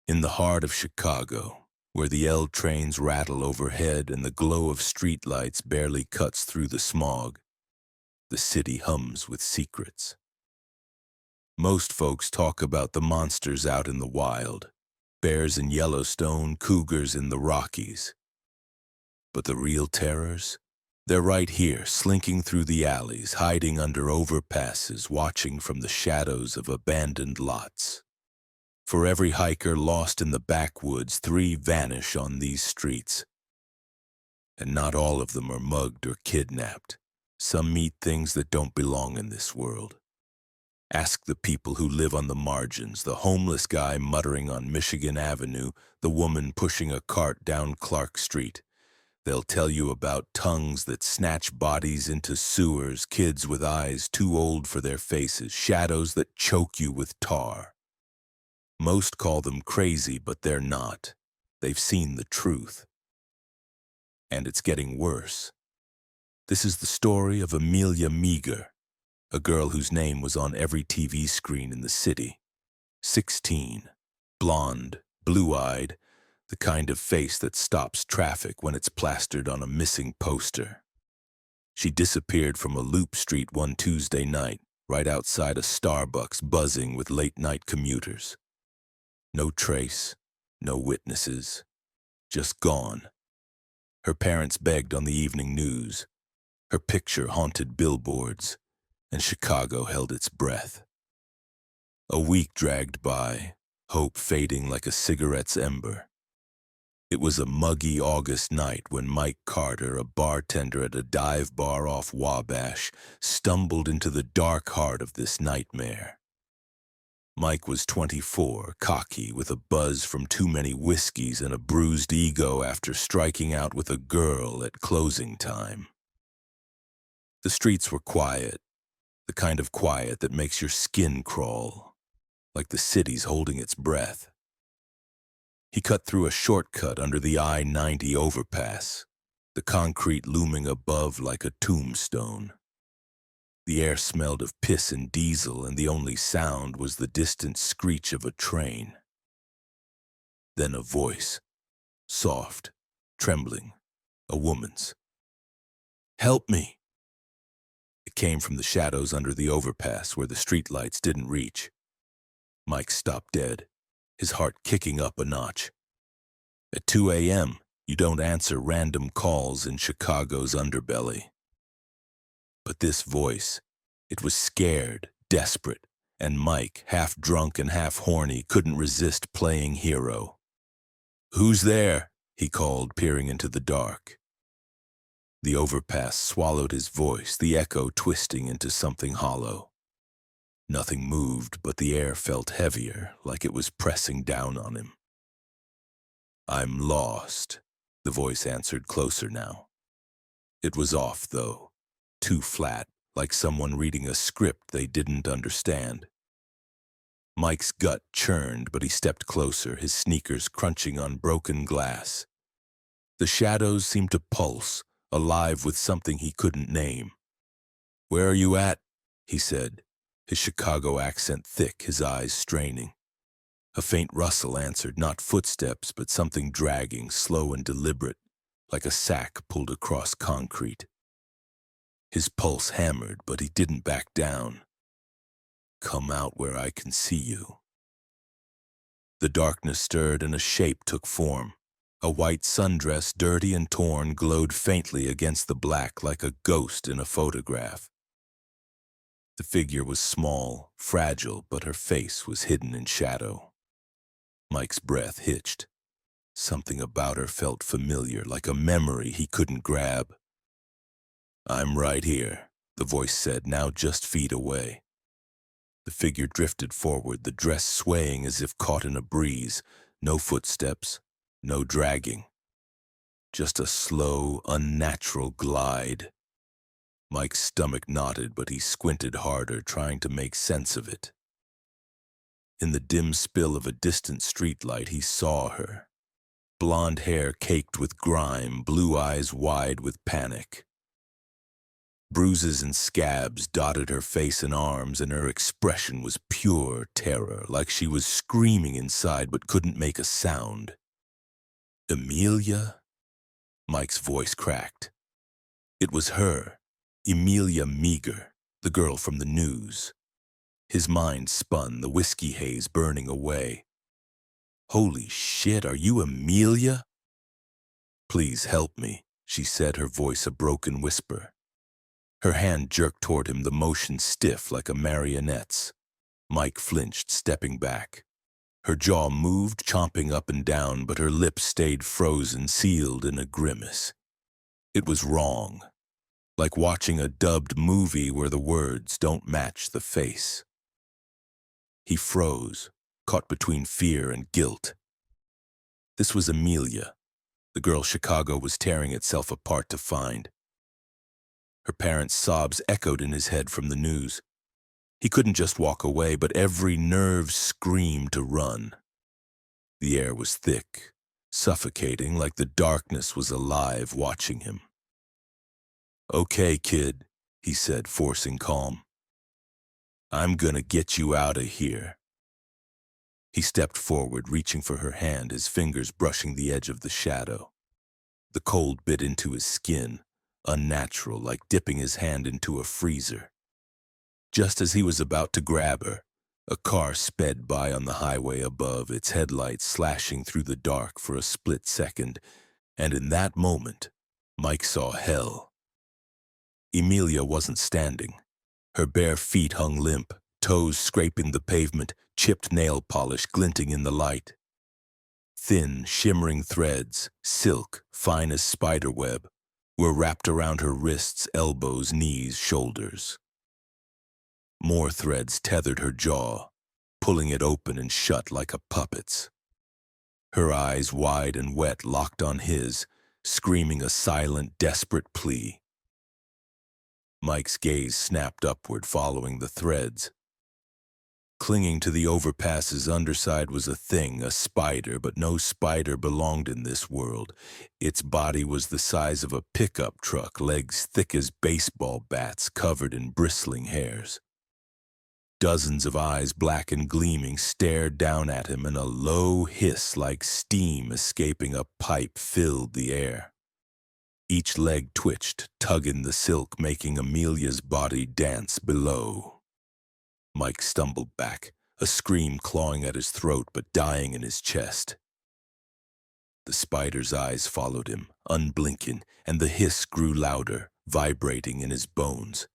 In the heart of Chicago, where the L trains rattle overhead and the glow of streetlights barely cuts through the smog, the city hums with secrets. Most folks talk about the monsters out in the wild, bears in Yellowstone, cougars in the Rockies. But the real terrors? They're right here, slinking through the alleys, hiding under overpasses, watching from the shadows of abandoned lots. For every hiker lost in the backwoods, 3 vanish on these streets. And not all of them are mugged or kidnapped. Some meet things that don't belong in this world. Ask the people who live on the margins, the homeless guy muttering on Michigan Avenue, the woman pushing a cart down Clark Street. They'll tell you about tongues that snatch bodies into sewers, kids with eyes too old for their faces, shadows that choke you with tar. Most call them crazy, but they're not. They've seen the truth. And it's getting worse. This is the story of Amelia Meager, a girl whose name was on every TV screen in the city. 16, blonde, blue-eyed, the kind of face that stops traffic when it's plastered on a missing poster. She disappeared from a loop street one Tuesday night, right outside a Starbucks buzzing with late-night commuters. No trace, no witnesses, just gone. Her parents begged on the evening news. Her picture haunted billboards, and Chicago held its breath. A week dragged by, hope fading like a cigarette's ember. It was a muggy August night when Mike Carter, a bartender at a dive bar off Wabash, stumbled into the dark heart of this nightmare. Mike was 24, cocky, with a buzz from too many whiskeys and a bruised ego after striking out with a girl at closing time. The streets were quiet, the kind of quiet that makes your skin crawl, like the city's holding its breath. He cut through a shortcut under the I-90 overpass, the concrete looming above like a tombstone. The air smelled of piss and diesel, and the only sound was the distant screech of a train. Then a voice, soft, trembling, a woman's. "Help me!" It came from the shadows under the overpass where the streetlights didn't reach. Mike stopped dead, his heart kicking up a notch. At 2 a.m., you don't answer random calls in Chicago's underbelly. But this voice, it was scared, desperate, and Mike, half drunk and half horny, couldn't resist playing hero. "Who's there?" he called, peering into the dark. The overpass swallowed his voice, the echo twisting into something hollow. Nothing moved, but the air felt heavier, like it was pressing down on him. "I'm lost," the voice answered closer now. It was off, though, too flat, like someone reading a script they didn't understand. Mike's gut churned, but he stepped closer, his sneakers crunching on broken glass. The shadows seemed to pulse, alive with something he couldn't name. "Where are you at?" he said, his Chicago accent thick, his eyes straining. A faint rustle answered, not footsteps, but something dragging, slow and deliberate, like a sack pulled across concrete. His pulse hammered, but he didn't back down. "Come out where I can see you." The darkness stirred and a shape took form. A white sundress, dirty and torn, glowed faintly against the black like a ghost in a photograph. The figure was small, fragile, but her face was hidden in shadow. Mike's breath hitched. Something about her felt familiar, like a memory he couldn't grab. "I'm right here," the voice said, now just feet away. The figure drifted forward, the dress swaying as if caught in a breeze. No footsteps, no dragging. Just a slow, unnatural glide. Mike's stomach knotted, but he squinted harder, trying to make sense of it. In the dim spill of a distant streetlight, he saw her. Blonde hair caked with grime, blue eyes wide with panic. Bruises and scabs dotted her face and arms, and her expression was pure terror, like she was screaming inside but couldn't make a sound. Emilia? Mike's voice cracked. It was her, Emilia Meager, the girl from the news. His mind spun, the whiskey haze burning away. Holy shit, are you Emilia? Please help me, she said, her voice a broken whisper. Her hand jerked toward him, the motion stiff like a marionette's. Mike flinched, stepping back. Her jaw moved, chomping up and down, but her lips stayed frozen, sealed in a grimace. It was wrong, like watching a dubbed movie where the words don't match the face. He froze, caught between fear and guilt. This was Emilia, the girl Chicago was tearing itself apart to find. Her parents' sobs echoed in his head from the news. He couldn't just walk away, but every nerve screamed to run. The air was thick, suffocating, like the darkness was alive watching him. "Okay, kid," he said, forcing calm. "I'm gonna get you out of here." He stepped forward, reaching for her hand, his fingers brushing the edge of the shadow. The cold bit into his skin, unnatural, like dipping his hand into a freezer. Just as he was about to grab her, a car sped by on the highway above, its headlights slashing through the dark for a split second, and in that moment, Mike saw hell. Emilia wasn't standing. Her bare feet hung limp, toes scraping the pavement, chipped nail polish glinting in the light. Thin, shimmering threads, silk, fine as spiderweb, were wrapped around her wrists, elbows, knees, shoulders. More threads tethered her jaw, pulling it open and shut like a puppet's. Her eyes, wide and wet, locked on his, screaming a silent, desperate plea. Mike's gaze snapped upward, following the threads. Clinging to the overpass's underside was a thing, a spider, but no spider belonged in this world. Its body was the size of a pickup truck, legs thick as baseball bats, covered in bristling hairs. Dozens of eyes, black and gleaming, stared down at him, and a low hiss like steam escaping a pipe filled the air. Each leg twitched, tugging the silk, making Emilia's body dance below. Mike stumbled back, a scream clawing at his throat but dying in his chest. The spider's eyes followed him, unblinking, and the hiss grew louder, vibrating in his bones.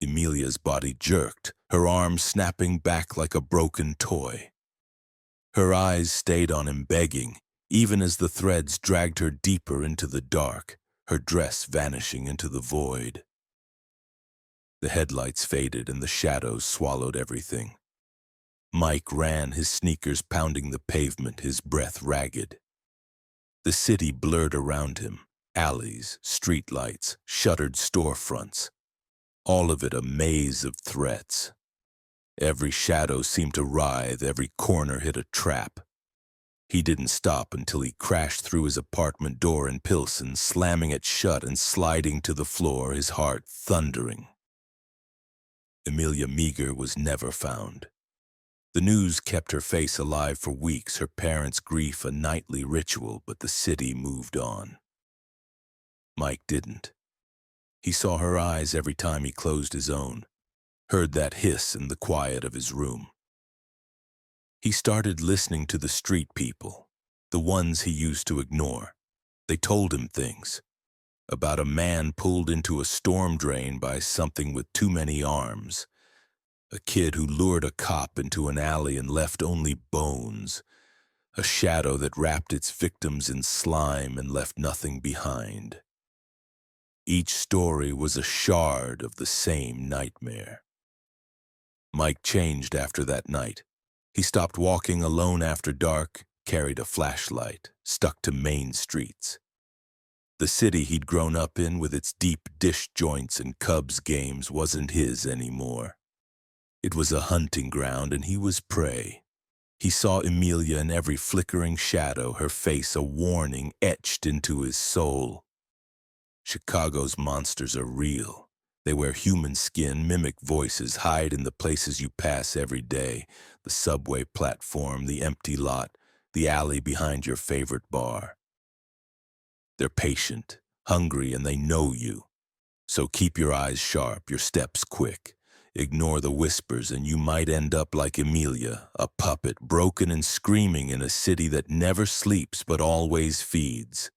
Emilia's body jerked, her arms snapping back like a broken toy. Her eyes stayed on him, begging, even as the threads dragged her deeper into the dark, her dress vanishing into the void. The headlights faded and the shadows swallowed everything. Mike ran, his sneakers pounding the pavement, his breath ragged. The city blurred around him, alleys, streetlights, shuttered storefronts. All of it a maze of threats. Every shadow seemed to writhe, every corner hit a trap. He didn't stop until he crashed through his apartment door in Pilsen, slamming it shut and sliding to the floor, his heart thundering. Emilia Meager was never found. The news kept her face alive for weeks, her parents' grief a nightly ritual, but the city moved on. Mike didn't. He saw her eyes every time he closed his own, heard that hiss in the quiet of his room. He started listening to the street people, the ones he used to ignore. They told him things about a man pulled into a storm drain by something with too many arms, a kid who lured a cop into an alley and left only bones, a shadow that wrapped its victims in slime and left nothing behind. Each story was a shard of the same nightmare. Mike changed after that night. He stopped walking alone after dark, carried a flashlight, stuck to main streets. The city he'd grown up in with its deep dish joints and Cubs games wasn't his anymore. It was a hunting ground and he was prey. He saw Emilia in every flickering shadow, her face a warning etched into his soul. Chicago's monsters are real. They wear human skin, mimic voices, hide in the places you pass every day. The subway platform, the empty lot, the alley behind your favorite bar. They're patient, hungry, and they know you. So keep your eyes sharp, your steps quick. Ignore the whispers and you might end up like Emilia, a puppet broken and screaming in a city that never sleeps but always feeds.